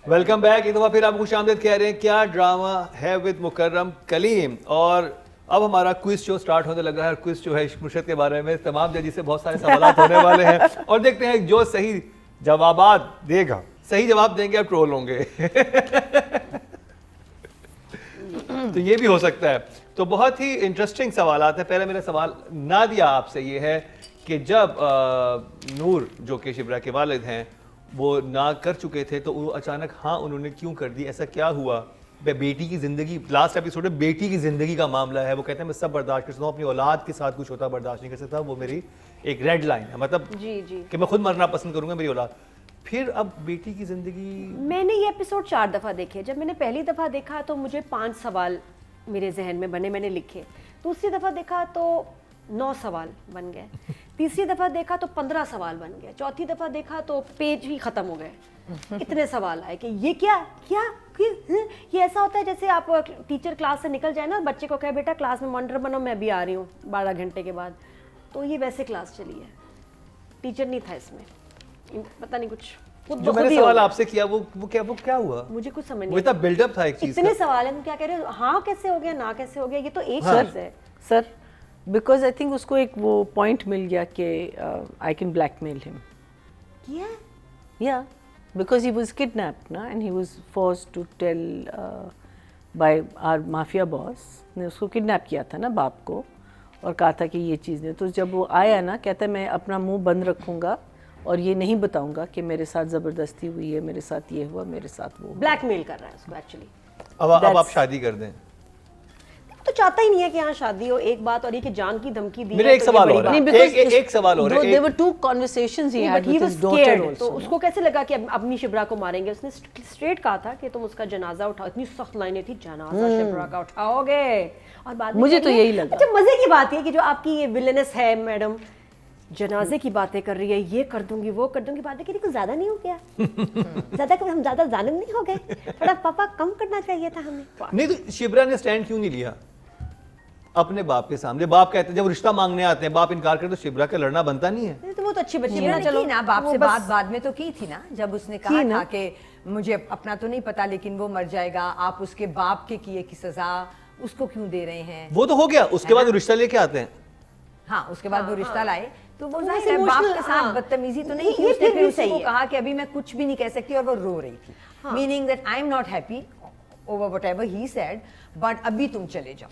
Welcome back. एक दफ़ा फिर आप खुशामदीद कह रहे हैं। क्या ड्रामा है विद मुकर्रम कलीम। और अब हमारा क्विज शो स्टार्ट होने लगा है। क्विज शो है इश्क मुर्शद के बारे में। तमाम जजी से बहुत सारे सवाल होने वाले हैं और देखते हैं जो सही जवाबात देगा, सही जवाब देंगे और ट्रोल होंगे तो ये भी हो सकता है। तो बहुत ही इंटरेस्टिंग सवाल है। पहले मेरा सवाल नादिया आपसे ये है कि जब नूर जो कि शिब्रा के वालिद हैं वो ना कर चुके थे तो वो अचानक हाँ उन्होंने क्यों कर दी, ऐसा क्या हुआ? बेटी की ज़िंदगी, लास्ट एपिसोड में बेटी की ज़िंदगी का मामला है। वो कहते हैं मैं सब बर्दाश्त कर सकता हूँ, अपनी औलाद के साथ कुछ होता बर्दाश्त नहीं कर सकता। वो मेरी एक रेड लाइन है, मतलब जी कि मैं खुद मरना पसंद करूंगा मेरी औलाद। फिर अब बेटी की ज़िंदगी। मैंने ये एपिसोड 4 दफ़ा देखे। जब मैंने पहली दफ़ा देखा तो मुझे 5 सवाल मेरे जहन में बने, मैंने लिखे। दूसरी दफ़ा देखा तो 9 सवाल बन गए। तीसरी दफ़ा देखा तो 15 सवाल बन गए। चौथी दफ़ा देखा तो पेज ही ख़त्म हो गए। इतने सवाल आए कि ये क्या क्या ये ऐसा होता है जैसे आप टीचर क्लास से निकल जाए ना, बच्चे को कहे बेटा क्लास में मॉनिटर बनो, मैं भी आ रही हूँ 12 घंटे के बाद। तो ये वैसे क्लास चली है, टीचर नहीं था इसमें, पता नहीं कुछ जो मैंने सवाल आपसे किया वो क्या हुआ? मुझे कुछ समझ नहीं। वो इतना बिल्डअप था एक चीज इतने सवाल हैं, तुम क्या कह रहे हो? हाँ कैसे हो गया, ना कैसे हो गया, ये तो एक चीज है सर। बिकॉज आई थिंक उसको एक वो पॉइंट मिल गया कि आई कैन ब्लैकमेल हिम। या बिकॉज ही वाज किडनैप्ड ना, and he was forced to tell by our mafia boss ने उसको किडनैप किया था ना बाप को, और कहा था कि ये चीज़ ने। तो जब वो आया ना, कहता है मैं अपना मुंह बंद रखूंगा और ये नहीं बताऊंगा कि मेरे साथ ज़बरदस्ती हुई है, मेरे साथ ये हुआ, मेरे साथ वो। ब्लैकमेल कर रहा है उसको एक्चुअली। अब आप शादी कर दें तो चाहता ही नहीं है कि यहाँ शादी हो, एक बात। और ये कि जान की धमकी दी। मेरा एक सवाल और है, एक सवाल और है। There were two conversations he had with his daughter also. तो उसको कैसे लगा कि अपनी शिब्रा को मारेंगे? उसने स्ट्रेट कहा था कि तुम उसका जनाजा उठाओ। इतनी सख्त लाइनें थी, जनाजा शिब्रा का उठाओगे। और बाद में मुझे तो यही लगा। अच्छा, मजे की बात है कि जो आपकी ये विलेनस है मैडम, जनाजे की बातें कर रही है, ये कर दूंगी वो कर दूंगी, बातें कुछ ज्यादा नहीं हो गया? हम ज्यादा जालिम नहीं हो गए? थोड़ा पापा कम करना चाहिए था हमें। नहीं तो शिब्रा ने स्टैंड क्यों नहीं लिया अपने बाप के सामने? बाप कहते हैं जब रिश्ता मांगने आते हैं, बाप इनकार करे तो शिब्रा का लड़ना बनता नहीं है। तो वो तो अच्छी बच्ची ना, चलो ना बाप से बात बाद में तो की थी ना, जब उसने कहा था कि मुझे अपना तो नहीं पता लेकिन वो मर जाएगा, आप उसके बाप के किए की सजा उसको क्यों दे रहे हैं? वो तो हो गया, उसके बाद रिश्ता लेके आते हैं। हाँ, उसके बाद वो रिश्ता लाए तो वो वैसे जाहिर है बाप emotional, के साथ बदतमीजी तो नहीं की। ये उसने फिर फिर भी सही उसको है। कहा कि अभी मैं कुछ भी नहीं कह सकती, और वो रो रही थी, meaning that I am not happy over whatever he said, but अभी तुम चले जाओ।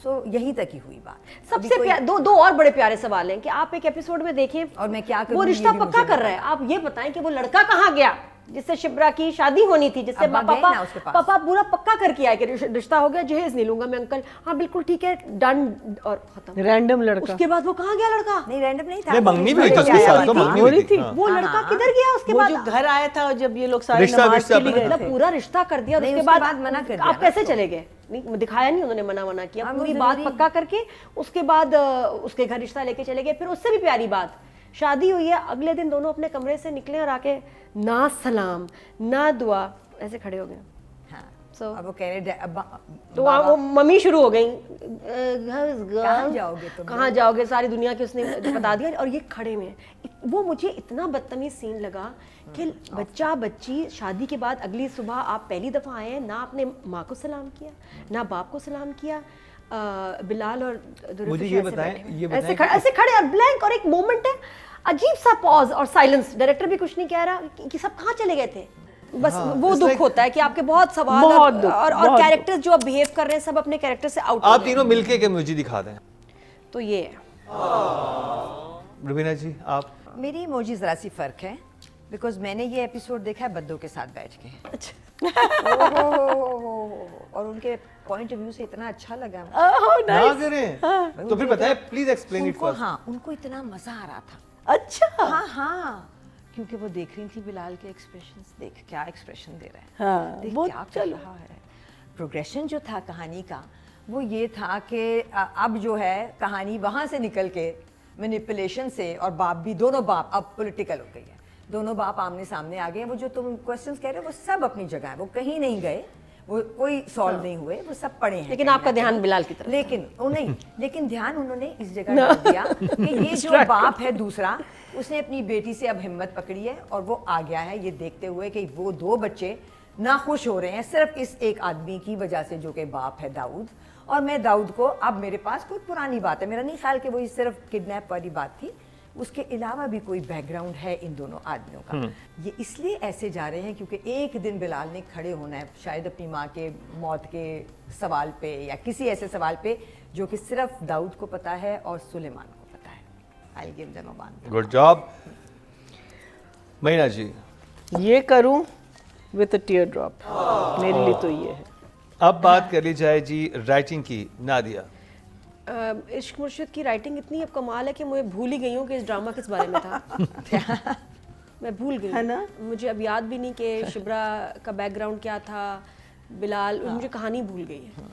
सो यही तक ही हुई बात। सबसे दो और बड़े प्यारे सवाल हैं कि आप एक एपिसोड में देखें और मैं क्या करूं, वो रिश्ता पक्का कर रहा है। आप ये बताएं कि वो लड़का कहाँ गया जिससे शिब्रा की शादी होनी थी, जिससे पापा पूरा पक्का करके आए कि रिश्ता हो गया, जहेज नहीं लूंगा मैं अंकल। हाँ बिल्कुल ठीक है, डन, और खत्म। रैंडम लड़का। उसके बाद वो कहाँ गया लड़का? नहीं, रैंडम नहीं था, मंगनी भी हुई थी उसके साथ, तो मंगनी हुई थी। वो लड़का किधर गया उसके बाद? जो घर आया था और जब ये लोग सारे नमाज के लिए गए थे, पूरा रिश्ता कर दिया और उसके बाद मना कर दिया। आप कैसे चले गए? नहीं दिखाया नहीं उन्होंने, मना किया। पूरी बात पक्का करके उसके बाद उसके घर रिश्ता लेके चले गए। फिर उससे भी प्यारी बात, शादी हुई है, अगले दिन दोनों अपने कमरे से निकले और आके ना सलाम ना दुआ, ऐसे खड़े हो गए। हाँ, So, अब वो कह रहे तो वहाँ वो मम्मी शुरू हो गई, कहाँ जाओगे तुम? कहाँ जाओगे? सारी दुनिया की उसने बता दिया। और ये खड़े में, वो मुझे इतना बदतमीज सीन लगा कि बच्चा बच्ची शादी के बाद अगली सुबह आप पहली दफ़ा आए हैं, ना आपने माँ को सलाम किया ना बाप को सलाम किया। बिलाल और मुझे ये बताएं ऐसे खड़े और ब्लैंक, और एक मोमेंट है अजीब सा पॉज और साइलेंस। डायरेक्टर भी कुछ नहीं कह रहा कि सब कहाँ चले गए थे। बस वो दुख होता है कि आपके बहुत सवाल और कैरेक्टर्स जो अब बिहेव कर रहे हैं सब अपने कैरेक्टर से आउट। आप तीनों मिलके के मुझे दिखा दें। तो ये है रुबीना जी, आप? मेरी इमोजी जरा सी फर्क है, बिकॉज मैंने ये एपिसोड देखा है बद्दों के साथ बैठ के। अच्छा। और उनके पॉइंट ऑफ व्यू से इतना अच्छा लगा। ना करें तो फिर बताएं, प्लीज एक्सप्लेन इट फर्स्ट। हाँ, उनको इतना मजा आ रहा था। अच्छा। हाँ, क्योंकि वो देख रही थी बिलाल के एक्सप्रेशंस, देख क्या एक्सप्रेशन दे रहा है, हाँ, देख वो क्या कर रहा है। प्रोग्रेशन जो था कहानी का वो ये था कि अब जो है कहानी वहाँ से निकल के मैनिपुलेशन से, और बाप भी, दोनों बाप अब पॉलिटिकल हो गई है, दोनों बाप आमने सामने आ गए। वो जो तुम क्वेश्चंस कह रहे हो वो सब अपनी जगह है, वो कहीं नहीं गए, वो कोई सॉल्व नहीं हुए, वो सब पड़े हैं। लेकिन कहीं आपका ना ध्यान कहीं। बिलाल की तरफ लेकिन वो नहीं, लेकिन ध्यान उन्होंने इस जगह डाल दिया कि ये जो बाप है दूसरा, उसने अपनी बेटी से अब हिम्मत पकड़ी है और वो आ गया है ये देखते हुए कि वो 2 बच्चे ना खुश हो रहे हैं सिर्फ इस एक आदमी की वजह से जो कि बाप है दाऊद। और मैं दाऊद को, अब मेरे पास कोई पुरानी बात है, मेरा नहीं ख्याल कि वही सिर्फ किडनैप वाली बात थी, उसके अलावा भी कोई बैकग्राउंड है इन दोनों आदमियों का। ये इसलिए ऐसे जा रहे हैं क्योंकि एक दिन बिलाल ने खड़े होना है शायद अपनी माँ के मौत के सवाल पे या किसी ऐसे सवाल पे जो कि सिर्फ दाऊद को पता है और सुलेमान को पता है। I'll give them a one. Good job महीना जी। ये करूं विद अ टीयर ड्रॉप, मेरे लिए तो ये है। अब बात कर ली जाए जी राइटिंग की, नादिया। इश्क मुर्शिद की राइटिंग इतनी अब कमाल है कि मुझे भूल ही गई हूँ कि इस ड्रामा किस बारे में था। मैं भूल गई है ना? मुझे अब याद भी नहीं कि शिब्रा का बैकग्राउंड क्या था, बिलाल, मुझे कहानी भूल गई है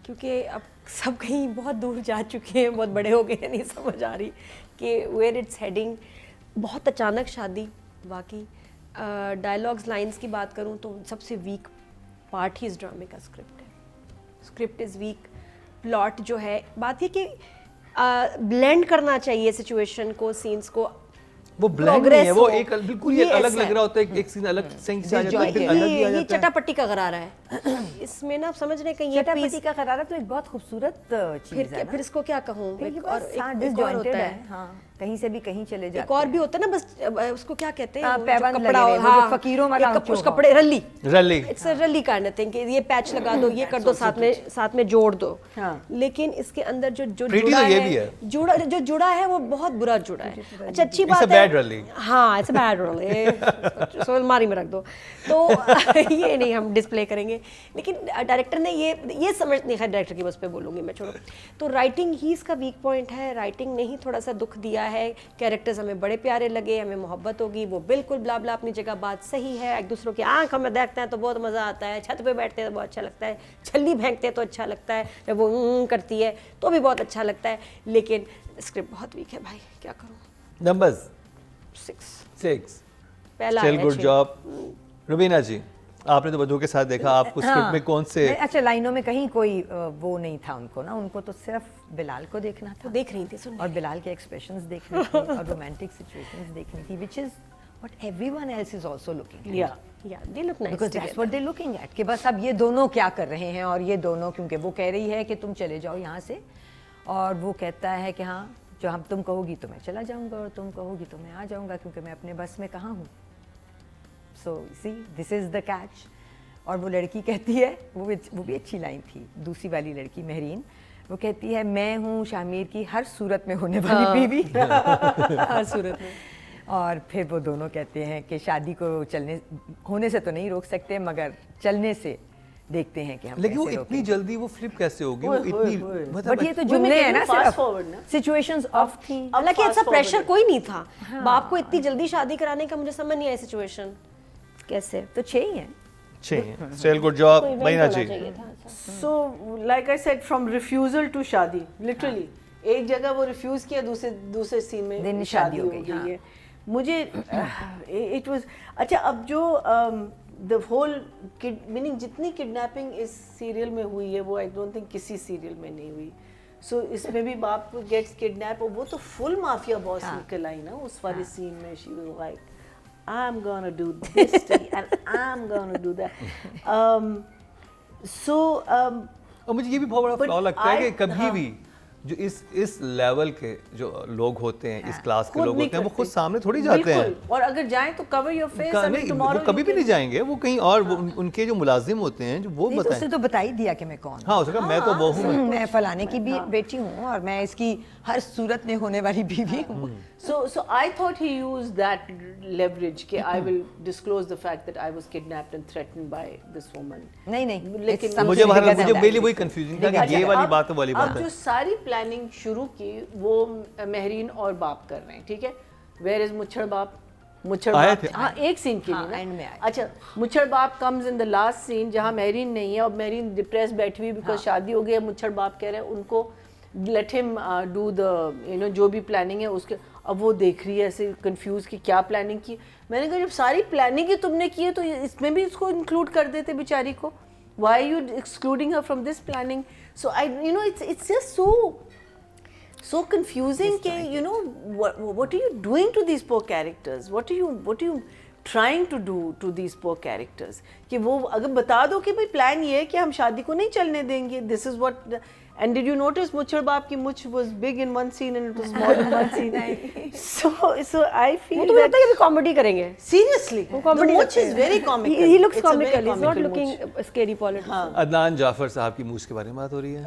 क्योंकि अब सब कहीं बहुत दूर जा चुके हैं, बहुत बड़े हो गए हैं, नहीं समझ आ रही कि वेयर इट्स हेडिंग। बहुत अचानक शादी, वाकई। डायलॉग्स लाइंस की बात करूँ तो सबसे वीक पार्ट ही इस ड्रामे का स्क्रिप्ट है। स्क्रिप्ट इज़ वीक, प्लॉट जो है, बात ये कि ब्लेंड करना चाहिए सिचुएशन को, सीन्स को। वो ब्लैंक नहीं है, वो एक बिल्कुल ये अलग लग रहा होता है, एक सीन अलग सही से आ जाता है, फिर अलग ही आ ये जाता है। चटापट्टी का गरारा है इसमें ना, समझ रहे कहीं ये चटापटी पीस, का करारा तो एक बहुत खूबसूरत चीज है ना। फिर इसको क्या कहूँ, ये एक बस, और हाँ, एक और disjointed होता है, है, हाँ, कहीं से भी कहीं चले जाते एक और भी होता है ना, बस उसको क्या कहते हैं, हाँ, वो जो पैबंद कपड़ा, लगे हुए, वो जो फकीरों वाला उस चोगा। कपड़े, रल्ली, रली। इट्स अ रली काइंड ऑफ थिंग कि ये पैच लगा दो, ये कर दो, साथ में जोड़ दो। हाँ। लेकिन इसके अंदर जो जो Pretty जुड़ा तो ये है, भी है। जो जुड़ा है वो बहुत बुरा जुड़ा है। अच्छा, अच्छी It's a बात है, bad rally. हाँ, इट्स अ बैड रोल, सो अलमारी में रख दो। तो ये नहीं हम डिस्प्ले करेंगे, लेकिन डायरेक्टर ने ये समझ नहीं है, डायरेक्टर की बस पे बोलूँगी मैं, छोड़ो। तो राइटिंग ही इसका वीक पॉइंट है, राइटिंग ने ही थोड़ा सा दुख दिया है। कैरेक्टर्स हमें बड़े प्यारे लगे, हमें मोहब्बत होगी, वो बिल्कुल ब्ला ब्ला अपनी जगह बात सही है, एक दूसरों की आंख हमें देखते हैं तो बहुत मज़ा आता है, छत पे बैठते हैं तो बहुत अच्छा लगता है, छल्ली फेंकते हैं तो अच्छा लगता है, जब वो करती है तो भी बहुत अच्छा लगता है। लेकिन स्क्रिप्ट बहुत वीक है भाई, क्या करूँ। नंबर्स 6 पहला स्टिल है, गुड 6। जॉब। रुबीना जी, आपने तो बधू के साथ देखा, आपको स्क्रिप्ट में कौन से अच्छा, लाइनों में कहीं कोई वो नहीं था उनको ना, उनको तो सिर्फ बिलाल को देखना था तो देख रही थी, सुन और बिलाल के एक्सप्रेशंस देखने थे और रोमांटिक सिचुएशंस देखनी थी, which is what everyone else is also looking या या they look nice because that's what they looking at कि बस अब ये दोनों क्या कर रहे हैं। और ये दोनों, क्योंकि वो कह रही है कि तुम चले जाओ यहाँ से, और वो कहता है कि हाँ, जो हम तुम कहोगी तो मैं चला जाऊँगा और तुम कहोगी तो मैं आ जाऊँगा, क्योंकि मैं अपने बस में कहाँ हूँ। सो सी, दिस इज़ द कैच। और वो लड़की कहती है, वो भी अच्छी लाइन थी, दूसरी वाली लड़की महरीन, वो कहती है मैं हूँ शामिर की हर सूरत में होने वाली बीवी। हर सूरत में। और फिर वो दोनों कहते हैं कि शादी को होने से तो नहीं रोक सकते, मगर चलने से देखते हैं कि हम लेकिन वो कैसे इतनी रोकेंगे। जल्दी वो फ्लिप कैसे होगी, वो इतनी बट ये तो मैं जुमले कह हैं रही ना, हूँ, fast सिर्फ forward ना। सिचुएशंस ऑफ थी। हालांकि fast ऐसा forward प्रेशर है। कोई नहीं था, बाप को इतनी जल्दी शादी कराने का मुझे समझ नहीं आया सिचुएशन कैसे। तो 6 ही हैं। स्टिल गुड जॉब कोई event महीना होना जी। चाहिए था ऐसा। So, like I said, from refusal to शादी, literally, एक जगह वो रिफ्यूज किया, दूसरे सीन में दिन शादी हो गई, गई हाँ। है। मुझे इट वाज अच्छा। अब जो द होल मीनिंग जितनी किडनैपिंग इस सीरियल में हुई है वो आई डोंट थिंक किसी सीरियल में नहीं हुई। सो इसमें भी बाप गेट्स किडनैप, और वो तो फुल माफिया बॉस निकल आई ना उस वाले सीन में। She was like I'm gonna do this to you, and I'm gonna do that. और मुझे ये भी बहुत बड़ा But फ्लॉ लगता है कि I- कभी हाँ। भी जो इस लेवल के जो लोग होते हैं, इस क्लास के खुद लोग नहीं होते हैं, वो करते। खुद सामने थोड़ी जाते हैं। बिल्कुल। और अगर जाएं तो कवर योर फेस। नहीं, वो कभी भी नहीं जाएंगे, वो कहीं और उनके जो मुलाजिम होते हैं जो वो नहीं, तो उसने बताएं। तो बता ही दिया कि मैं कौन हूँ। हाँ, उसका मैं तो वो हूँ। मैं फलाने की भी बेटी हूँ और मैं इसकी हर सूरत में होने वाली बीवी हूँ। So I thought he used that leverage कि I will disclose the fact that I was kidnapped and threatened by this woman. नहीं नहीं, लेकिन it's something मुझे bigger than मुझे that. मेरे वही कंफ्यूजिंग था कि ये वाली बात है, वाली बात अब है। जो सारी प्लानिंग शुरू की वो महरीन और बाप कर रहे हैं, ठीक है। Where is मुच्छड़ बाप? मुच्छड़ आए बाप थे। हाँ, एक सीन के हाँ, लिए end ना। में आए। अच्छा, मुच्छड़ बाप comes in the last scene जहाँ महरीन नहीं है और महरीन डिप्रेस बैठी हुई बिकॉज शादी हो गई है। मुच्छड़ बाप कह रहे हैं उनको लेट हिम डू द जो भी प्लानिंग है उसके। अब वो देख रही है ऐसे कंफ्यूज कि क्या प्लानिंग की। मैंने कहा जब सारी प्लानिंग ही तुमने की है तो इसमें भी इसको इंक्लूड कर देते बेचारी को। Why are you excluding her from this planning? So it's just so confusing. What are you doing to these poor characters? What are you trying to do to these poor characters? कि वो अगर बता दो कि भाई plan ये है कि हम शादी को नहीं चलने देंगे. This is what. And did you notice मुच्छड़ बाप की मुछ was big in one scene and it was small in one scene? So I feel वो तो लगता है कि कॉमेडी करेंगे. Seriously, वो comedy the much लगता is है. very comical. He looks It's a very comical. He's not comical looking much. scary politician. Adnan Jafar साहब की मूछ के बारे में बात हो रही है.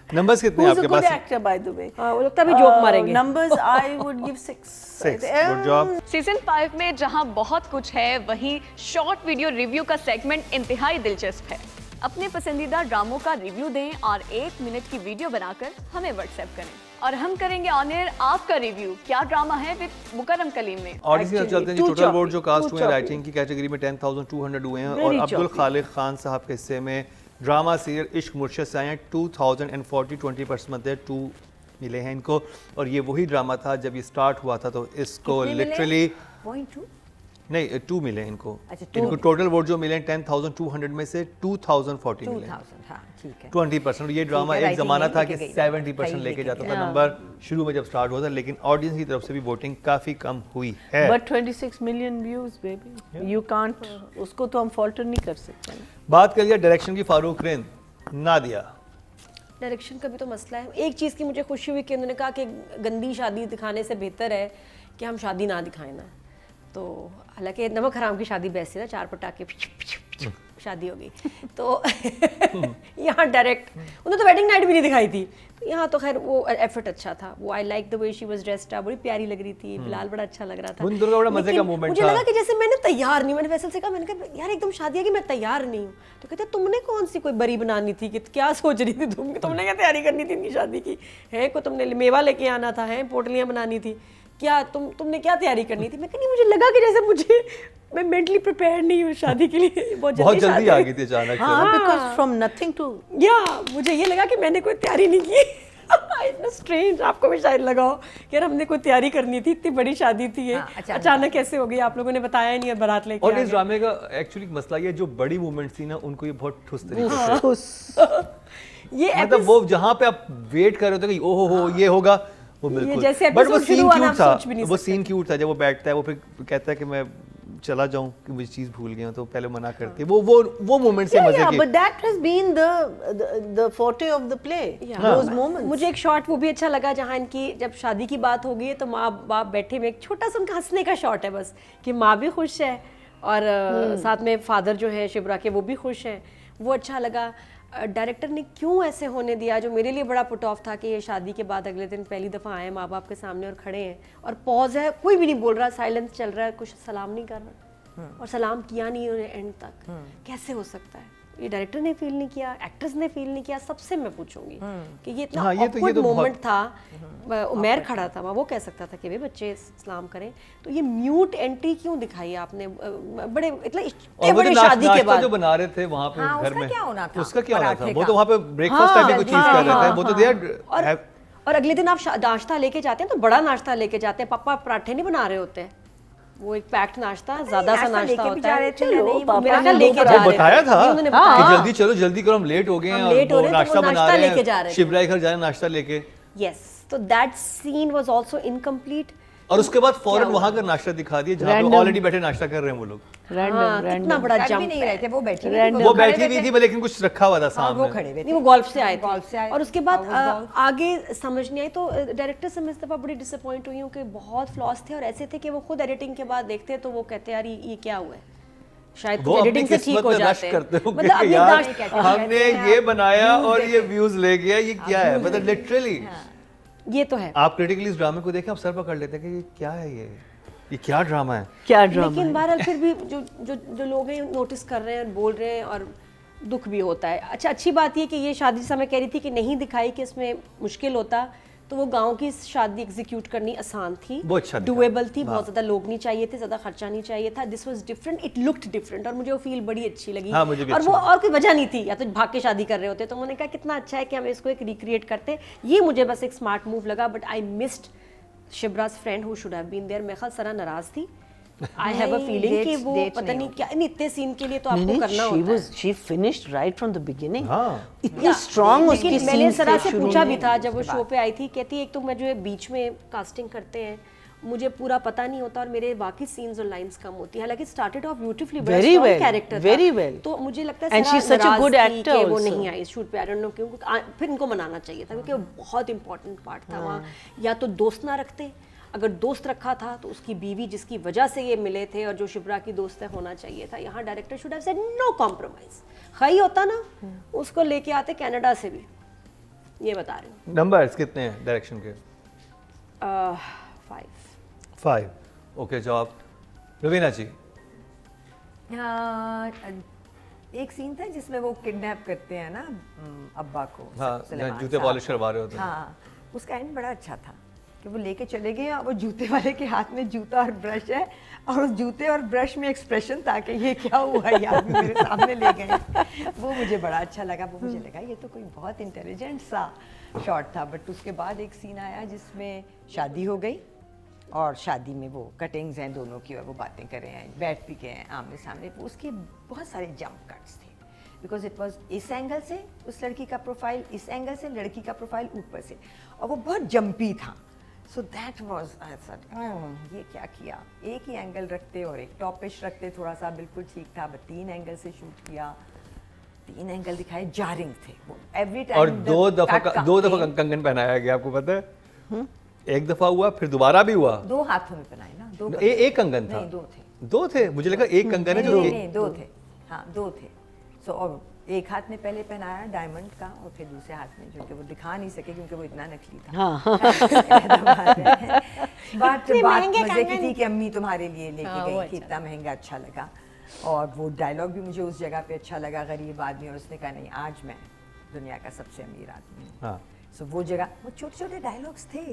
नंबर्स कितने हैं Who's a आपके good pass? actor, by the way? हाँ, वो लगता है अभी जोक मारेंगे. Numbers I would give 6. 6. Good job. Season 5 में जहां बहुत कुछ है वहीं शॉर्ट वीडियो रिव्यू का सेगमेंट इंतहाई दिलचस्प है. अपने पसंदीदा ड्रामों का रिव्यू दें और 1 मिनट की वीडियो बनाकर हमें व्हाट्सएप करें और हम करेंगे ऑन एयर आपका रिव्यू. क्या ड्रामा है विद मुकर्रम कलीम में. ऑडियंस की तरफ चलते हैं जी. too टोटल choppy, वोट जो कास्ट too हुए हैं choppy. राइटिंग की कैटेगरी में 10,200 हुए हैं Very और अब्दुल choppy. खालिक खान साहब के हिस्से में ड्रामा सीरियल इश्क मुर्शिद से आए हैं. 2040 20% में 2 मिले हैं इनको और ये वही ड्रामा था जब ये स्टार्ट हुआ था तो इसको कितने मिले? लिटरली 0.2 नहीं 2 मिले इनको. अच्छा, 2 इनको टोटल वोट जो मिले हैं 10,200 में से 2,040 मिले हैं. 2000. हाँ ठीक है. 20%. ये ड्रामा है, एक writing ज़माना नहीं था लेके कि गई। 70% सही लेके लेके जाता गई। था नंबर शुरू में जब स्टार्ट हुआ था लेकिन ऑडियंस की तरफ से भी वोटिंग काफ़ी कम हुई है. But 26 million views, baby. You can't. उसको तो हम falter नहीं कर सकते. बात कर लिया डायरेक्शन की. फारूक रिंद, नादिया. डायरेक्शन का भी तो मसला है. एक चीज़ की मुझे खुशी हुई कि उन्होंने कहा कि गंदी शादी दिखाने से बेहतर है कि हम शादी ना दिखाएं ना. तो हालांकि नमक हराम की शादी बेस्ट थी ना, 4 पटाखे शादी हो गई. तो यहाँ डायरेक्ट उन्होंने तो वेडिंग नाइट भी नहीं दिखाई थी. तो यहाँ तो खैर वो एफर्ट अच्छा था. वो I like the way she was dressed up. बड़ी प्यारी लग रही थी. बिलाल बड़ा अच्छा लग रहा था. उन दोनों का बड़ा मजे का लेकिन मोमेंट मुझे था. लगा कि जैसे मैंने तैयार नहीं. मैंने फैसल से कहा, मैंने कहा यार एकदम शादी है कि मैं तैयार नहीं हूँ. तो कहते तुमने कौन सी कोई बरी बनानी थी कि क्या सोच रही थी तुम कि तुमने क्या तैयारी करनी थी इनकी शादी की है. को तुमने मेवा लेके आना था है, पोटलियाँ बनानी थी क्या, तुमने क्या तैयारी करनी थी. मैं कहा नहीं, मुझे लगा कि जैसे मैं मेंटली प्रिपेयर नहीं हूँ शादी के लिए. बहुत जल्दी शादी आ गई थी अचानक से. हाँ, because from nothing to. या मुझे ये लगा कि मैंने कोई तैयारी नहीं की. इतना स्ट्रेंज. आपको भी शायद लगा हो कि यार हमने कोई तैयारी करनी थी, इतनी बड़ी शादी थी ये. हाँ, अचानक कैसे हो गई, आप लोगों ने बताया ही नहीं और बारात लेके और आ इस गए. ड्रामे का एक्चुअली मसला ये जो बड़ी मूवमेंट्स थी ना उनको ये बहुत ठुस तरीके से ये मतलब वो जहाँ पे आप वेट कर रहे होते कि ओहो हो ये होगा वो बिल्कुल. जैसे बट वो episode शुरू सीन हुआ ना, क्यूट आप था. सोच भी नहीं वो सकते. सीन क्यूट था जब वो बैठता है वो फिर कहता है कि मैं चला जाऊं कि मुझे चीज भूल गया हूं तो पहले मना करती है. वो मोमेंट से मजे Yeah, के. but that has been the forte of the play. Those moments. मुझे एक शॉट वो भी अच्छा लगा जहाँ इनकी जब शादी की बात हो गई है तो माँ बाप बैठे हुए, एक छोटा सा उनका हंसने का शॉट है बस कि माँ भी खुश है और साथ में फादर जो है शिवरा के वो भी खुश हैं. वो अच्छा लगा. डायरेक्टर ने क्यों ऐसे होने दिया जो मेरे लिए बड़ा पुट ऑफ था कि ये शादी के बाद अगले दिन पहली दफ़ा आए माँ बाप के सामने और खड़े हैं और पॉज है, कोई भी नहीं बोल रहा, साइलेंस चल रहा है, कुछ सलाम नहीं कर रहा और सलाम किया नहीं उन्होंने एंड तक. कैसे हो सकता है. ये डायरेक्टर ने फील नहीं किया, एक्टर्स ने फील नहीं किया. सबसे मैं पूछूंगी कि ये इतना हाँ, ये तो awkward बहुत- मोमेंट था. उमैर खड़ा था वहाँ, वो कह सकता था कि भाई बच्चे सलाम करें. तो ये म्यूट एंट्री क्यों दिखाई आपने बड़े मतलब और इतने वो बड़े जो शादी के नाश्ता बाद. जो बना रहे थे वहाँ पे हाँ, घर उसका में क्या होना था? उसका क्या होना था. पराठे वो का. तो वहाँ पे ब्रेकफास्ट टाइप में कुछ चीज कर रहे थे. वो तो दिया और अगले दिन आप नाश्ता लेके जाते हैं तो बड़ा नाश्ता लेके जाते हैं. पापा पराठे नहीं बना रहे होते हैं, वो एक पैक्ड नाश्ता ज्यादा सा नाश्ता नाश्ता लेके भी होता जा है. रहे थे, चलो, नहीं, पापा मेरा ने ख्याल लेके वो जा रहे थे. बताया था ये उन्होंने कि बताया. जल्दी चलो जल्दी करो हम लेट हो गए हैं हम और लेट हो वो रहे हैं, तो नाश्ता वो बना नाश्ता रहे लेके जा हैं. रहे थे. शिवरा के घर जाए नाश्ता लेके यस, तो that scene was also incomplete. और उसके बाद फौरन वहां का नाश्ता दिखा दिया जहाँ पे Random. ऑलरेडी बैठे नाश्ता कर रहे हैं वो लोग. कितना बड़ा कर भी जंप नहीं है. रहे थे, वो बैठी हुई थी, Random. वो खड़े बैठी हुए हुई थे। थी लेकिन कुछ रखा हुआ था हाँ, वो सामने. खड़े हुए थे. नहीं, वो गोल्फ से आए गोल्फ से थे आए और उसके थे. बाद How was golf? आगे समझ नहीं आई. तो डायरेक्टर से मैं इस दफ़ा बड़ी डिसअपॉइंट हुई हूँ कि बहुत फ्लॉस थे और ऐसे थे कि वो खुद एडिटिंग के बाद देखते तो वो कहते यार ये क्या हुआ है. शायद वो कुछ अपनी एडिटिंग से ठीक किस्मत हो में रश जाते करते हैं. होंगे मतलब कि अपनी यार दाश्त हमने ये बनाया और ये व्यूज ले गया ये क्या है. मतलब लिटरली ये तो है. आप क्रिटिकली इस ड्रामे को देखें आप सर पकड़ लेते हैं कि ये क्या है ये क्या ड्रामा है. क्या ड्रामा लेकिन है. बहरहाल फिर भी जो लोग हैं नोटिस कर रहे हैं, बोल रहे हैं और दुख भी होता है. अच्छा, अच्छी बात ये कि ये शादी जैसा मैं कह रही थी कि नहीं दिखाई कि इसमें मुश्किल होता तो वो गांव की शादी एग्जीक्यूट करनी आसान थी, वो अच्छा दिखा. डुएबल थी. बहुत ज़्यादा लोग नहीं चाहिए थे, ज़्यादा खर्चा नहीं चाहिए था. This was different, it looked different और मुझे वो फील बड़ी अच्छी लगी. हाँ, मुझे भी और अच्छा वो लगा. और कोई वजह नहीं थी, या तो भाग के शादी कर रहे होते तो उन्होंने कहा कितना अच्छा है कि हम इसको एक रिक्रिएट करते. ये मुझे बस एक स्मार्ट मूव लगा. बट आई मिस्ड शिब्रा's friend who should have been there. मैं ख्याल सरा नाराज थी आई हैव अ नहीं, फीलिंग कि dates- वो dates पता नहीं नहीं क्या नहीं, इतने सीन के लिए तो नहीं आपको नहीं, करना she होता was है। she finished right from the beginning. हाँ। इतनी स्ट्रांग उसकी लेकिन मैंने scenes सरा थे से शुरू पूछा में। भी था जब वो शो पे आई थी, कहती एक तो मैं जो है बीच में कास्टिंग करते हैं मुझे पूरा पता नहीं होता और मेरे बाकी सीन्स और लाइंस कम होती है, हालांकि started off beautifully, Very well, character very well. तो मुझे लगता है And सरा she's such a नाराज good थी actor कि वो also. नहीं आई शूट पे, आई डोंट नो क्यों, फिर इनको मनाना चाहिए था क्योंकि वो बहुत इंपॉर्टेंट पार्ट था वहाँ। या तो दोस्त ना रखते, अगर दोस्त रखा था तो उसकी बीवी जिसकी वजह से ये मिले थे और जो शिप्रा की दोस्त है होना चाहिए था। यहाँ director should have said no compromise. खई होता ना उसको लेके आते कनाडा से भी, ये बता रही हूँ। नंबर्स कितने हैं डायरेक्शन के? 5। 5। Okay job. रवीना जी। हाँ, एक सीन था जिसमें वो किडनैप करते हैं ना अब्बा को, हाँ, सुलेमान जहाँ जूते साहब। पॉलिश करवा रहे होते हैं। हाँ, उसका एंड बड़ा अच्छा था कि वो लेके चले गए और वो जूते वाले के हाथ में जूता और ब्रश है और उस जूते और ब्रश में एक्सप्रेशन था कि ये क्या हुआ, ये आदमी मेरे सामने ले गए। वो मुझे बड़ा अच्छा लगा। वो मुझे लगा ये तो कोई बहुत इंटेलिजेंट सा शॉट था। बट उसके बाद एक सीन आया जिसमें शादी हो गई और शादी में वो कटिंग्स हैं दोनों की और वो बातें कर रहे हैं, बैठ भी गए हैं आमने सामने। वो उसके बहुत सारे जंप कट्स थे बिकॉज इट वॉज इस एंगल से उस लड़की का प्रोफाइल, इस एंगल से लड़की का प्रोफाइल ऊपर से, और वो बहुत जंपी था। सो दैट वॉज ये क्या किया, एक ही एंगल रखते और एक टॉपिश रखते, थोड़ा सा बिल्कुल ठीक था। बट 3 एंगल से शूट किया, 3 एंगल दिखाए, जारिंग थे वो एवरी टाइम। और 2 दफा कंगन पहनाया गया, आपको पता है? एक दफा हुआ फिर दोबारा भी हुआ। 2 हाथों में पहनाए ना, 2 एक कंगन था? नहीं, 2 थे। 2 थे? मुझे लगा एक कंगन है जो नहीं 2 थे। हाँ 2 थे। सो और एक हाथ में पहले पहनाया डायमंड का और फिर दूसरे हाथ में, जो कि वो दिखा नहीं सके क्योंकि वो इतना नकली था। बात मजे की थी कि अम्मी तुम्हारे लिए लेके गई थी, इतना महंगा, अच्छा लगा। और वो डायलॉग भी मुझे उस जगह पे अच्छा लगा, गरीब आदमी, और उसने कहा नहीं आज मैं दुनिया का सबसे अमीर आदमी हूँ। हाँ। सो वो जगह, वो छोटे छोटे डायलॉग्स थे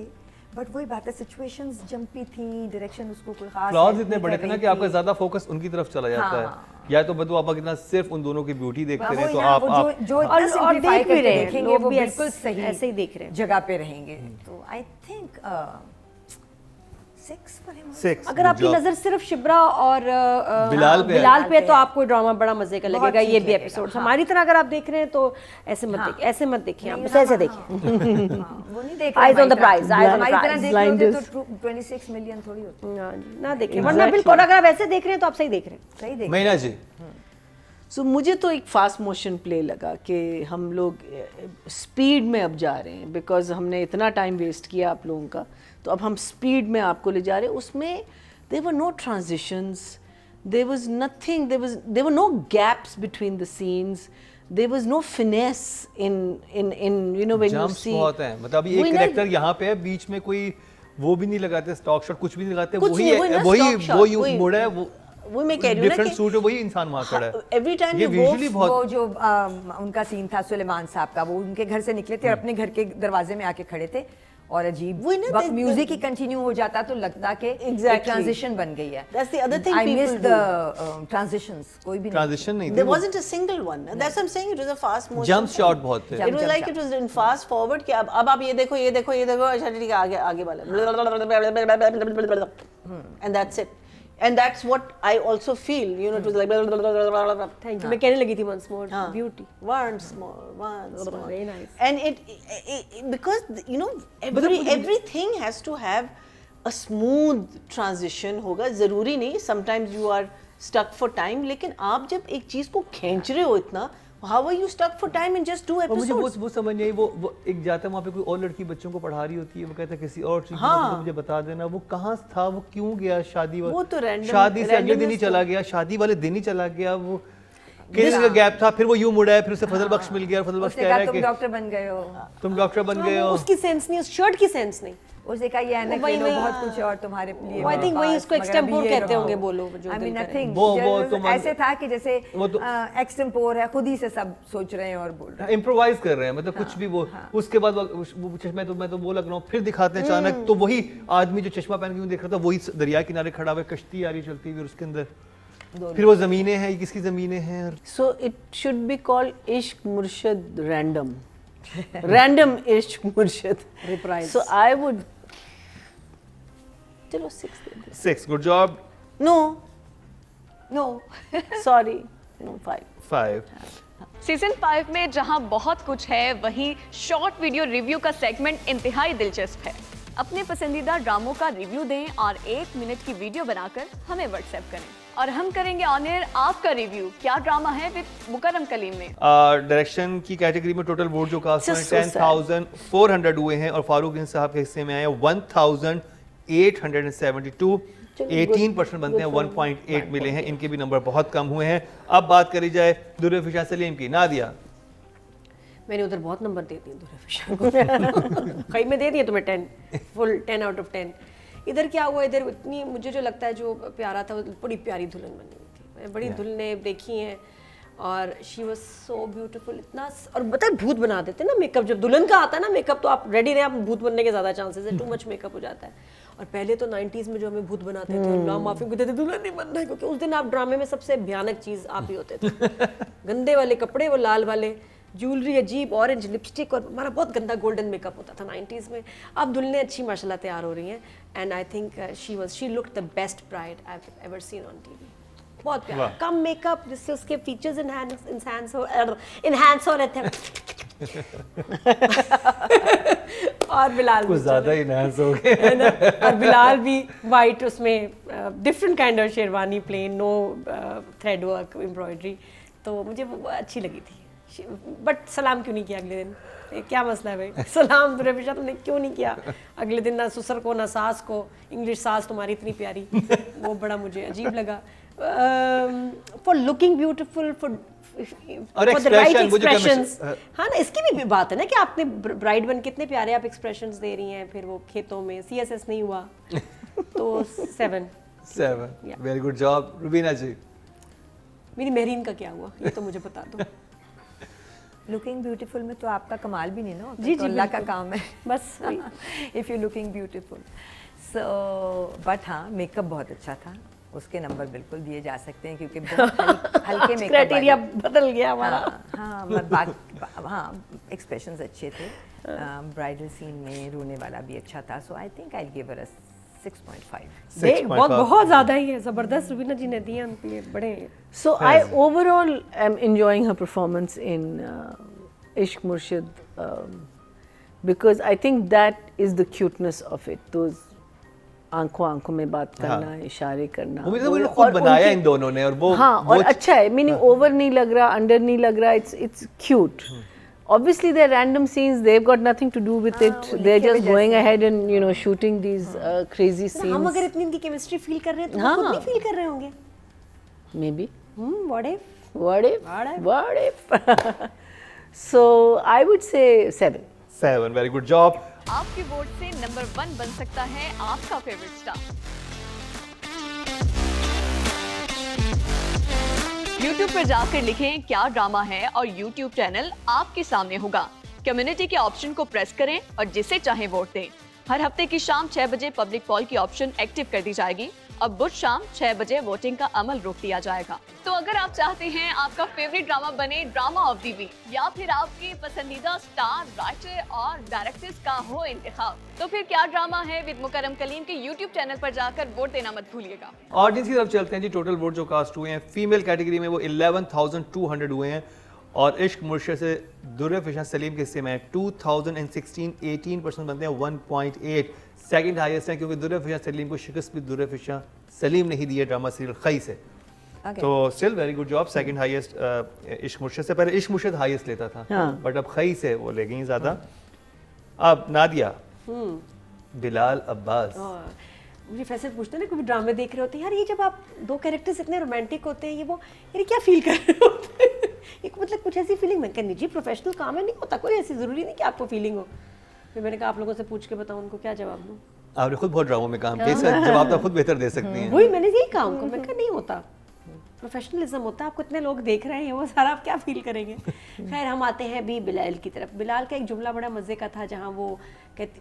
बट वही बात है, सिचुएशंस जंपी थी, डायरेक्शन उसको कोई खास फ्लॉज help इतने नहीं बड़े कर थे ना रही कि आपका थी। ज्यादा फोकस उनकी तरफ चला जाता है। हाँ। या तो बदू आप कितना सिर्फ उन दोनों की ब्यूटी देखते हाँ, रहे वही तो ना, आप वो जो और इतना simplify देख भी करके रहे हैं, देखेंगे, लोग वो भी बिल्कुल सही ऐसे ही देख रहे हैं। जगह पे रहेंगे। तो आई थिंक 6 पर है। 6। अगर आपकी नजर सिर्फ शिब्रा और बिलाल पे है। बिलाल पे है तो है। आपको ड्रामा बड़ा मजे का बहुत लगेगा। ठीक ये भी लगेगा, एपिसोड हाँ। हमारी तरह अगर आप देख रहे हैं तो ऐसे मत देखिए, ऐसे मत देखिए, आप बस ऐसे देखिए। वो नहीं देख Eyes on the prize, eyes on the हमारी तरह prize. देख रहे होते तो 26 मिलियन थोड़ी होती। ना देखिए, वरना बिल्कुल अगर आप ऐसे देख रहे हैं तो आप सही देख रहे हैं। सही देख। महीना जी। सो मुझे तो एक फास्ट मोशन प्ले लगा कि हम लोग स्पीड में अब जा रहे हैं, बिकॉज हमने इतना टाइम वेस्ट किया आप लोगों का, तो अब हम स्पीड में आपको ले जा रहे हैं। उसमें there were no transitions, there was nothing, there were no gaps between the scenes, there was no finesse in you know when you jumps see. बहुत हैं, मतलब अभी एक कैरेक्टर यहाँ पे है, बीच में कोई वो भी नहीं लगाते, स्टॉक शॉट कुछ भी नहीं लगाते, कुछ नहीं, वही ना, वही stock shot, वो यूं वही। मुड़ा है, वो मैं कह रही हूँ ना डिफरेंट कि सूट है, वही इंसान वहाँ खड़ा है। एवरी टाइम ये विजुअली वो बहुत जो उनका सीन था सुलेमान साहब का, वो उनके घर से निकले थे और अपने घर के दरवाजे में आके खड़े थे और अजीब वही ना, म्यूजिक ही कंटिन्यू हो जाता तो लगता कि Exactly. ट्रांजिशन बन गई है। That's the other thing I people missed the transitions, कोई भी नहीं। ट्रांजिशन नहीं there थी, wasn't a single one. That's what I'm saying, it was a fast motion. Jump shot बहुत थे। It was like it was in fast forward कि अब आप ये देखो ये देखो ये देखो, अच्छा ठीक है आगे आगे वाला, and that's it, and that's what I also feel, you know, it was like thank you. मैं कहने लगी थी once more beauty. once more, Very nice. and it because you know everything has to have a smooth transition होगा, जरूरी नहीं sometimes you are stuck for time, लेकिन आप जब एक चीज को खींच रहे हो इतना, how are you stuck for time in just 2 और मुझे episodes? वो समझ नहीं आई, वो एक जाता है वहाँ पे कोई और लड़की बच्चों को पढ़ा रही होती है, वो कहता है किसी और चीज हाँ। मुझे बता देना, वो कहाँ था, वो क्यों गया शादी वो तो random- शादी से अगले दिन ही randomness चला गया, शादी वाले दिन ही चला गया, वो किस का गैप था, फिर वो यूं मुड़ा है, फिर उसे फजल बख्श मिल गया, फजल बख्श उसने कह रहा कहा है तुम कि डॉक्टर बन गए हो, तुम डॉक्टर बन गए हो। उसकी सेंस नहीं, उस शर्ट की सेंस नहीं। उसने कहा ये ऐनक वही- ले लो, वही- बहुत कुछ है और तुम्हारे लिए I think वही उसको extempore कहते होंगे, वो बोलो, जो आई मीन दिल करे। नथिंग, वो तो ऐसे था कि जैसे वो तो- एक्सटेम्पोर है, खुद ही से सब सोच रहे हैं और बोल रहे हैं। इम्प्रोवाइज कर रहे हैं, मतलब कुछ भी वो उसके बाद मैं तो वो लग रहा हूँ, फिर दिखाते हैं अचानक तो वही आदमी जो चश्मा पहन के यूं देख रहा था, वही दरिया किनारे खड़ा हुआ, कश्ती आ रही चलती हुई, और उसके अंदर फिर वो जमीनें हैं, ये किसकी जमीनें हैं, और So it should be called Ishq Murshid Random. Random Ishq Murshid. Reprise. So I would. चलो 6 दे दो. 6 good job. No, no sorry, no 5. 5. Season 5 में जहां बहुत कुछ है, वहीं शॉर्ट वीडियो रिव्यू का सेगमेंट इंतहाई दिलचस्प है। अपने पसंदीदा ड्रामों का रिव्यू दें और 1 मिनट की वीडियो बनाकर हमें व्हाट्सएप करें और हम करेंगे ऑन एयर आपका रिव्यू। क्या ड्रामा है विद मुकरम कलीम में? डायरेक्शन की कैटेगरी में टोटल वोट जो कास्ट हुए Just so 10,400 हुए हैं और फारूक इन साहब के हिस्से में आए 1,872। 18% बनते हैं, 1.8 मिले हैं। इनके भी नंबर बहुत कम हुए हैं। अब बात करी जाए दुर्रफिशा सलीम की। नादिया, मैंने उधर बहुत नंबर दे दिए दुर्रफिशा को कहीं में दे दिए तुम्हें 10 फुल 10 आउट ऑफ 10। इधर क्या हुआ, इधर इतनी मुझे जो लगता है जो प्यारा था, वो बड़ी प्यारी दुल्हन बनी हुई थी। मैंने बड़ी दुल्हनें देखी हैं और शी वाज सो ब्यूटीफुल। इतना और पता है भूत बना देते हैं ना मेकअप, जब दुल्हन का आता है ना मेकअप तो आप रेडी रहे, आप भूत बनने के ज़्यादा चांसेस है, टू मच मेकअप हो जाता है। और पहले तो 90s में जो हमें भूत बनाते थे अल्लाह माफी कहते थे दुल्हन नहीं बनना है, क्योंकि उस दिन आप ड्रामे में सबसे भयानक चीज़ आप ही होते थे। गंदे वाले कपड़े, वो लाल वाले, ज्वेलरी अजीब, ऑरेंज लिपस्टिक, और हमारा बहुत गंदा गोल्डन मेकअप होता था 90s में। अब दुल्हनें अच्छी माशाल्लाह तैयार हो रही हैं and I think she looked the best bride I have ever seen on TV. बहुत प्यारा, कम मेकअप जिससे उसके फीचर्स इनहैंस हो रहे थे। और बिलाल कुछ ज्यादा ही नहस हो गए। है ना, और बिलाल भी वाइट, उसमें different kind of sherwani, plain, no thread work, embroidery, तो मुझे वो अच्छी लगी थी। बट सलाम क्यों नहीं किया अगले दिन? ये क्या मसला है भाई? सलाम दुर्रफिशा तुमने क्यों नहीं किया अगले दिन? ना ससुर को ना सास को, इंग्लिश सास तुम्हारी इतनी प्यारी, वो बड़ा मुझे अजीब लगा। For looking beautiful, for the right expressions. हाँ ना, इसकी भी बात है ना कि आपने ब्राइड बन कितने प्यारे आप एक्सप्रेशंस दे रही हैं, फिर वो खेतों में CSS नहीं हुआ तो 7। Very good job. Rubina ji, मेरी मेहरीन का क्या हुआ ये तो मुझे बता दो। लुकिंग ब्यूटीफुल में तो आपका कमाल भी नहीं ना होता, जी, तो जी, अल्लाह का बिल्कुल। काम है बस if you looking beautiful. So but हाँ, मेकअप बहुत अच्छा था, उसके नंबर बिल्कुल दिए जा सकते हैं क्योंकि बहुत हल्के मेकअप क्राइटेरिया बदल गया हमारा। हाँ, एक्सप्रेशंस अच्छे थे, ब्राइडल सीन में रोने वाला भी अच्छा था। So I think I give her 6.5। देख बहुत ज्यादा ही है, जबरदस्त रुबीना जी ने दिए उनके लिए बड़े। So I overall am enjoying her performance in Ishq Murshid because I think that is the cuteness of it. Those आंखों आंखों में बात करना, इशारे करना, वो भी खुद बनाया इन दोनों ने, और वो हाँ, और अच्छा है, मीनिंग ओवर नहीं लग रहा, अंडर नहीं लग रहा, it's cute. Obviously, they're random scenes. They've got nothing to do with it. They're just going ahead and shooting these crazy scenes. हम अगर इतनी इनकी केमिस्ट्री फील कर रहे हैं तो वो खुद नहीं फील कर रहे होंगे। Maybe. What if? What if? So I would say 7. 7, very good job. आपके वोट से नंबर 1 बन सकता है आपका फेवरेट स्टार। YouTube पर जाकर लिखें क्या ड्रामा है और YouTube चैनल आपके सामने होगा। कम्युनिटी के ऑप्शन को प्रेस करें और जिसे चाहे वोट दें। हर हफ्ते की शाम 6 बजे पब्लिक पॉल की ऑप्शन एक्टिव कर दी जाएगी और बुध शाम 6 बजे वोटिंग का अमल रोक दिया जाएगा। तो अगर आप चाहते हैं आपका फेवरेट ड्रामा बने ड्रामा ऑफ द वीक या फिर आपके पसंदीदा स्टार, राइटर और डायरेक्टर्स का हो इंतखाब, तो फिर क्या ड्रामा है विद मुकरम कलीम के YouTube चैनल पर जाकर वोट देना मत भूलिएगा। ऑडियंस की तरफ चलते हैं जी। टोटल वोट जो कास्ट हुए हैं फीमेल कैटेगरी में वो 11,200 हुए हैं और इश्क मुर्शिद से दुर्रफिशा सलीम के हिस्से में 2016 18% बनते हैं, 1.8 सेकंड हाईएस्ट है, क्योंकि दुर्रफिशा सलीम को शिकस्त भी दुर्रफिशा सलीम नहीं दी है ड्रामा सीरियल खई से। तो still very good job. Second highest इश्क मुर्शिद से, पहले इश्क मुर्शिद हाईएस्ट लेता था, बट अब खई से वो ले गई ज्यादा। अब नादिया, बिलाल अब्बास। मुझे फैसल पूछते हैं ना, कभी ड्रामे देख रहे होते हैं, यार ये जब आप दो कैरेक्टर्स इतने रोमांटिक होते हैं, ये वो यार क्या फील कर रहे होते हैं? एक मतलब कुछ ऐसी फीलिंग मैं कहनी जी, प्रोफेशनल काम है, नहीं होता कोई ऐसी, जरूरी नहीं कि आपको फीलिंग हो। फिर मैंने कहा आप लोगों से पूछ के बताऊं उनको क्या जवाब दूं। आपने खुद बहुत ड्रामों में काम किया, इसका जवाब तो खुद बेहतर दे सकती हैं। वही मैंने यही कहा उनको, मैं कहा नहीं होता, प्रोफेशनलिज्म होता है, आपको इतने लोग देख रहे हैं, वो सारा आप क्या फील करेंगे। खैर हम आते हैं भी बिलाल की तरफ। बिलाल का एक जुमला बड़ा मज़े का था, जहाँ वो कहती,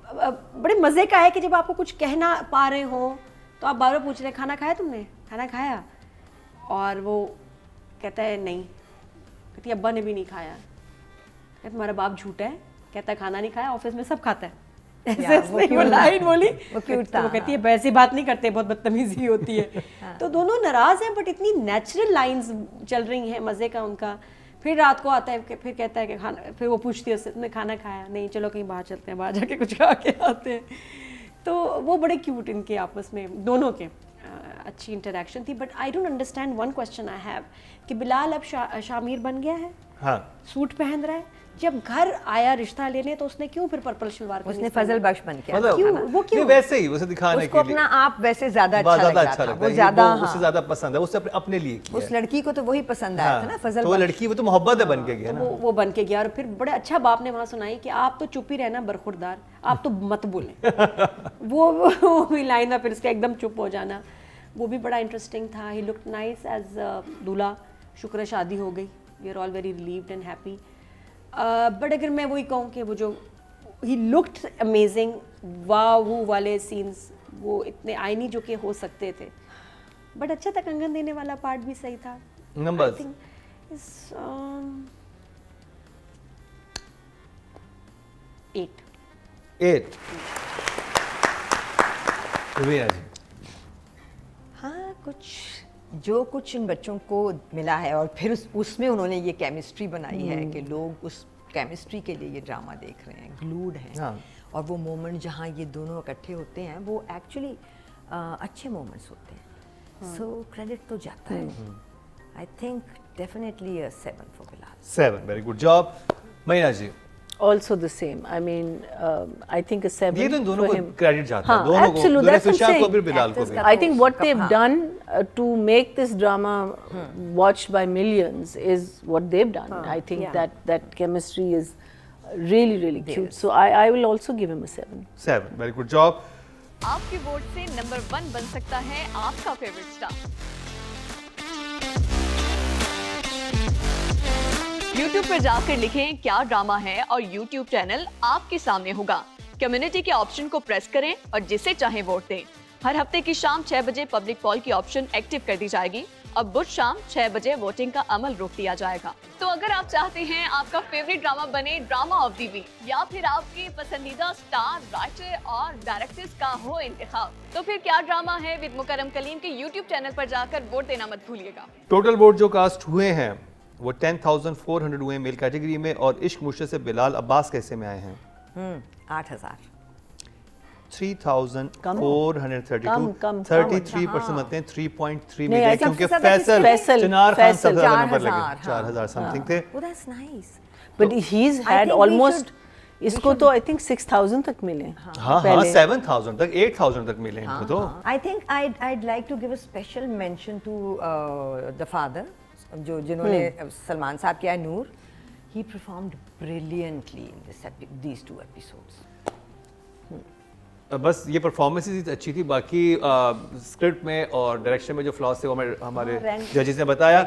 बड़े मज़े का है कि जब आपको कुछ कहना पा रहे हो तो आप बार बार पूछ रहे हैं खाना खाया तुमने, खाना खाया, और वो कहता है नहीं, कहती अब्बा ने भी नहीं खाया, कहता तुम्हारा बाप झूठा है, कहता है खाना नहीं खाया, ऑफिस में सब खाता है। ऐसे वो वो cute लाइन बोली, वो cute तो था, वो कहती है वैसी बात नहीं करते, बहुत बदतमीजी होती है। तो दोनों नाराज हैं, बट इतनी नेचुरल लाइंस चल रही हैं, मजे का उनका। फिर रात को आता है फिर कहता है कि खाना, फिर वो पूछती है उससे तुमने खाना खाया? नहीं, चलो कहीं बाहर चलते हैं, बाहर जाके कुछ खा के आते हैं। तो वो बड़े क्यूट इनके आपस में दोनों के अच्छी इंटरेक्शन थी। But I don't understand one question I have कि बिलाल अब शामिर बन गया है, हाँ सूट पहन रहा है, जब घर आया रिश्ता लेने तो उसने क्यों फिर पर्पल शलवार कमीज उसने पहनी? फजल बख्श बन के मतलब क्यों? वो क्यों? नहीं, वैसे ही उसे दिखाने उसको के लिए अपना आप वैसे ज्यादा बहुत अच्छा ज्यादा लग अच्छा रहा था, लगता वो है, ज्यादा उससे ज्यादा पसंद है, उससे अपने लिए किया उस है। लड़की को तो वही पसंद आया था ना, हाँ, फजल तो वो बख्श। लड़की वो तो मोहब्बत है बन के गया ना। वो बन के गया। और फिर बड़े अच्छा बाप ने वहाँ सुनाई कि आप तो चुप ही रहना बरखुरदार, आप तो मत बोलें। वो भी लाइन था फिर इसका एकदम चुप हो जाना, वो भी बड़ा इंटरेस्टिंग था। ही लुक्ड नाइस एज दूल्हा। शुक्र है शादी हो गई, we are all very relieved and happy. But अगर मैं वही कहूँ कि वो जो ही लुक्ड अमेजिंग, वाह वाले सीन्स वो इतने आईनी जो कि हो सकते थे। बट अच्छा था, कंगन देने वाला पार्ट भी सही था। Numbers. I think is 8. 8 Rubina जी। हाँ, जो कुछ इन बच्चों को मिला है, और फिर उसमें उन्होंने ये केमिस्ट्री बनाई है कि लोग उस केमिस्ट्री के लिए ये ड्रामा देख रहे हैं, ग्लूड हैं। हाँ। और वो मोमेंट जहाँ ये दोनों इकट्ठे होते हैं वो एक्चुअली अच्छे मोमेंट्स होते हैं। सो क्रेडिट तो जाता है। I think definitely 7 for Bilal. 7 very good job. मैना जी, Also the same. I mean, I think a 7 ये तो इन दोनों for को him. क्रेडिट जाता है, हाँ, दोनों को, absolute, दोनों that's what I'm सुशांत को saying. भी बिलाल को Actors भी। का I think what they've हाँ. done to make this drama watched by millions is what they've done. I think yeah. that chemistry is really cute. So I will also give him a 7. 7 very good job. आपके vote से number 1 बन सकता है आपका favourite star. YouTube पर जाकर लिखें क्या ड्रामा है और YouTube चैनल आपके सामने होगा। कम्युनिटी के ऑप्शन को प्रेस करें और जिसे चाहे वोट दें। हर हफ्ते की शाम 6 बजे पब्लिक पॉल की ऑप्शन एक्टिव कर दी जाएगी और बुध शाम 6 बजे वोटिंग का अमल रोक दिया जाएगा। तो अगर आप चाहते हैं आपका फेवरेट ड्रामा बने ड्रामा ऑफ द वीक या फिर आपके पसंदीदा स्टार, राइटर और डायरेक्टर्स का हो इंतखाब, तो फिर क्या ड्रामा है विद मुकरम कलीम के YouTube चैनल पर जाकर वोट देना मत भूलिएगा। टोटल वोट जो कास्ट हुए हैं वो 10,400 हुए मेल कैटेगरी में, और इश्क मुश्किल से बिलाल अब्बास कैसे में आए हैं? 8,000। 3,432 कम, 33% बनते हैं 3.3 नहीं, मिलियन, I think क्योंकि सबसे ज्यादा फैसल, चिनार खान सबसे ज्यादा 4,000, नंबर लगे, हाँ। 4,000 समथिंग थे। Oh, that's nice. But he's I had think we almost should- इसको तो I think 6,000 तक मिले। हाँ, पहले। 7,000 तक, 8,000 तक मिले इनको तो। I think I'd like to give a special mention to the father, जिन्होंने सलमान साहब किया है, नूर. He performed brilliantly in these 2 episodes. बस ये परफॉर्मेंसेस अच्छी थी, बाकी स्क्रिप्ट में और डायरेक्शन में जो फ्लॉज थे वो हमारे जजेस ने बताया।